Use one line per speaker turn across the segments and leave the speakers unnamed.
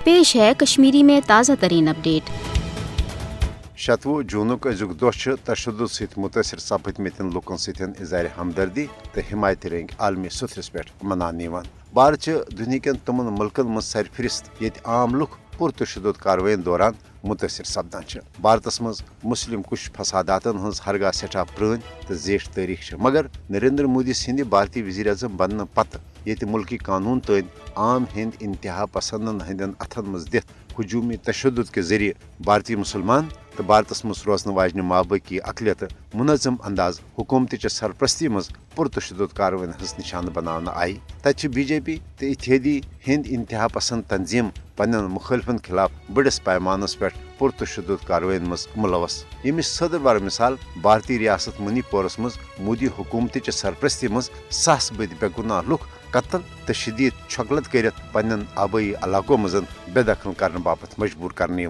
पेश है कश्मीरी में ताज़ा तरीन अपडेट।
16 जूनक अजुक दोह तशद्दुद सहित मुतासर सपदमतिन लुकन सतन इज़हार हमदर्दी तो हिमायत रंग आलमी सतरस पे मनाने भारत दुनिया तमन मुल्कन मज सरफरिस्त ये आम लुक पुरतशद्दुद कार्रवाइन दौरान मुतासर सपदान। भारत मज मुस्लिम कुश फसादातन हज हरगा सठा पुरान तो जेठ तारीख, मगर नरेंद्र मोदी सिंध भारतीय वज़ीर आज़म बनने पत ये मुल्की कानून तन आम हिंद इंतहा पसंदन हंदन अथन मज दिथ हजूमी तशद्दुद के जरिए भारतीय मुसलमान तो भारत मज रोजन वाजन माबकी अकलियत मुनज़म अंदाज हुकूमत सरपरस्ती मज पुरतशद्दुद कार्रवाइन हज निशान बनाना आई। तत बीजेपी तो इत्तेहादी हिंद इंतहा पसंद तंजीम पन्न मुखालिफन खिलाफ बड़स पैमानस पे पुरतशद्दुद कार्रवाइन मज मुलवस। यमिच सदर मिसाल भारतीय रियासत मणिपुरस मज मोदी हुकूमत सरपरस्ती मज सास बद बेगुनाह लुक कत्ल तो शदीद छगलत कर पन्न आबाई इलाकों मज बेदखल करने बापत मजबूर करने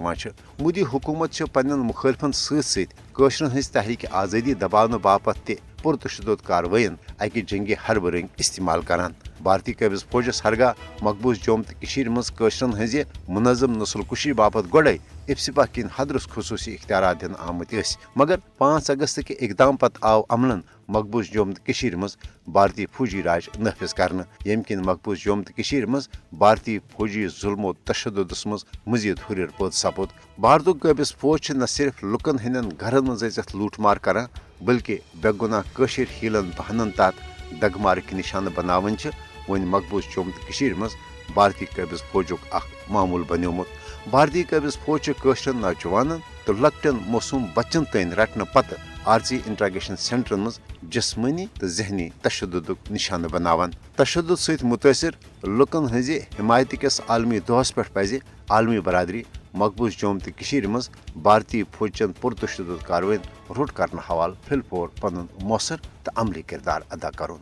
मोदी हुकूमत पन्न मुखालिफन सतरन हज तहरीक आज़ादी दबाने बापत ते पुरतशद्दुद कार्रवाइन अकि जंगी हरब रंग इस्तेमाल करान। भारतीय कबिज फौजस हरगा मकबूज जोम तो मजरन हज मुनज़म नस्ल कुशी बापत गोड़े इफ्सिपा किन हदरस खसूसी इख्तियार दिन आमत, मगर 5 अगस्त के इकदाम पत आव अमलन मकबूज जोम तो मज भारतीय फौजी राज नफिज करने, यम किन मकबूज जोम तो मज भारतीय फौजी जुल्मो तशद्दुदस मज मजीद हुर पद सपुद। भारत कबिज फौज न सिर्फ लुकन हंदन घरन मज लूटमार करान बल्कि बेगुनाह कशिर हीलन बहनन तात दगमार के निशान बनावन वन मकबूज जोम तो मज भारतीय कबिज फौजुक मामूल बन्योमुत। भारतीय कबिज फौज कशरन नौजवान तो लकटन मासूम बच्चन तन रटने पत आरजी इंट्रागेशन सेंटरन मज जिस्मानी तो जहनी तशद्दुद निशान बनावन। तशद्दुद सहित मुतासर लुकन हज हिमायत किस आलमी दोहस पे पज आलमी बरादरी मकबूज जोम तो मज भारतीय फौजन पुरतशद्दुद कार्रवाइन रुट करने हवाल फिलफोर पन मौसर तो अमली किरदार अदा करुन।